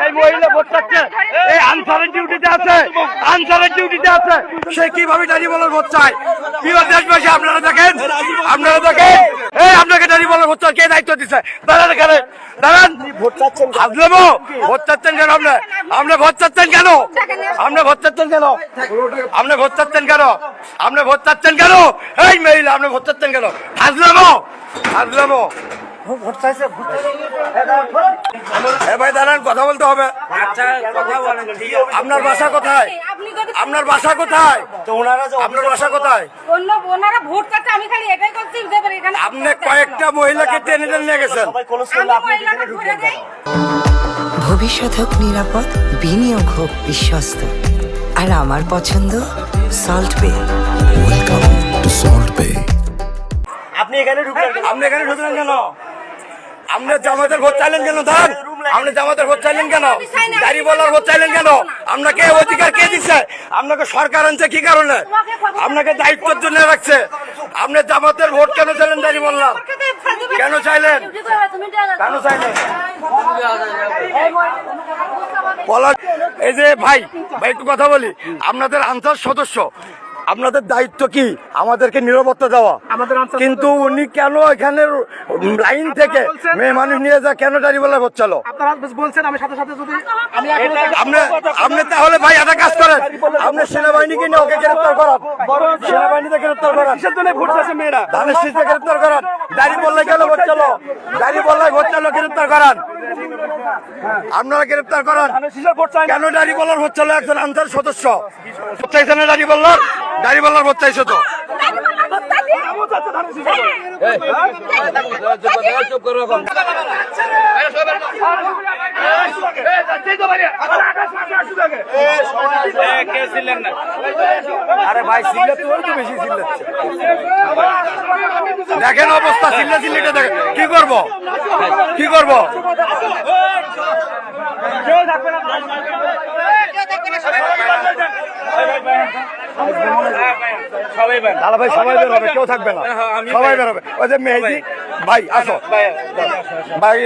এই মহিলা ভোট চাচ্ছে, এই আনসারের ডিউটিতে আছে, আনসারের ডিউটিতে আছে, সে কিভাবে দাঁড়িয়ে বলার ভোট চায়? প্রিয় দেশবাসী, আপনারা দেখেন, আপনারা দেখেন, এই আপনাকে দাঁড়িয়ে বলার ভোট চায় কে দায়িত্ব দিচ্ছে? দাঁড়ান এখানে, দাঁড়ান। ভোট চাচ্ছেন আসলেমো, ভোট চাচ্ছেন কেন? আপনি ভোট চাচ্ছেন কেন? আপনি ভোট চাচ্ছেন কেন? আপনি ভোট চাচ্ছেন কেন? আপনি ভোট চাচ্ছেন কেন? এই মহিলা, আপনি ভোট চাচ্ছেন কেন? আসলেমো, আসলেমো ভোট চাইছে, ভোট ভাই দাঁড়ান, কথা বলতে হবে। আপনার বাসা কোথায়? আপনার বাসা কোথায়? আপনার বাসা কোথায়? আপনি কয়েকটা মহিলাকে টেনে টেনে নিয়ে গেছেন। ভবিষ্যৎ হোক নিরাপদ, বিনিয়োগ হোক বিশ্বস্ত, আর আমার পছন্দ সল্ট বে। ওয়েলকাম টু সল্ট বে। আপনি এখানে ঢুকলেন কেন? আপনি জামাতের ভোট চাইলেন কেন? ধান, আপনি জামাতের ভোট চাইলেন কেন? দাঁড়িপাল্লার ভোট চাইলেন কেন? আপনাকে অধিকার কে দিচ্ছে? আপনাকে সরকার আনছে কি কারণে? আপনাকে দায়িত্বের জন্য রাখছে। আপনি জামাতের ভোট কেন চাইলেন? দাঁড়িপাল্লা কেন চাইলেন? কেন চাইলেন? এই যে ভাই ভাই একটু কথা বলি, আপনাদের আনসার সদস্য, আপনাদের দায়িত্ব কি? আমাদেরকে নিরাপত্তা দেওয়া। কিন্তু উনি কেন এখানে লাইন থেকে মেয়ে মানুষ নিয়ে যা কেন দাঁড়িয়ে ভোট চালো? আপনি তাহলে ভাই একটা কাজ করেন, আপনি সেনাবাহিনীকে নিয়ে ওকে গ্রেপ্তার করান, সেনাবাহিনীতে গ্রেপ্তার করান, ধানের শীষে গ্রেপ্তার করান, দাঁড়িপাল্লায় কেন ভোট চালো? দাঁড়িপাল্লায় ভোট চালো, গ্রেপ্তার করান, আপনারা গ্রেপ্তার করান। কেন দাঁড়িপাল্লার ভোট চালো? একজন আনসার সদস্য ভোট চাইছে না, দাঁড়িপাল্লার ভোট চাইছে তো। আরে ভাই, চিল্লা তোর তো বেশি চিল্লাচ্ছে। দেখেন অবস্থা, চিল্লা চিল্লিটা দেখেন। কি করব, কি করব? দাদা ভাই সবাই বের হবে, কেউ থাকবে না, সবাই বের হবে। ওই যে মেহেদি ভাই, আসো ভাই।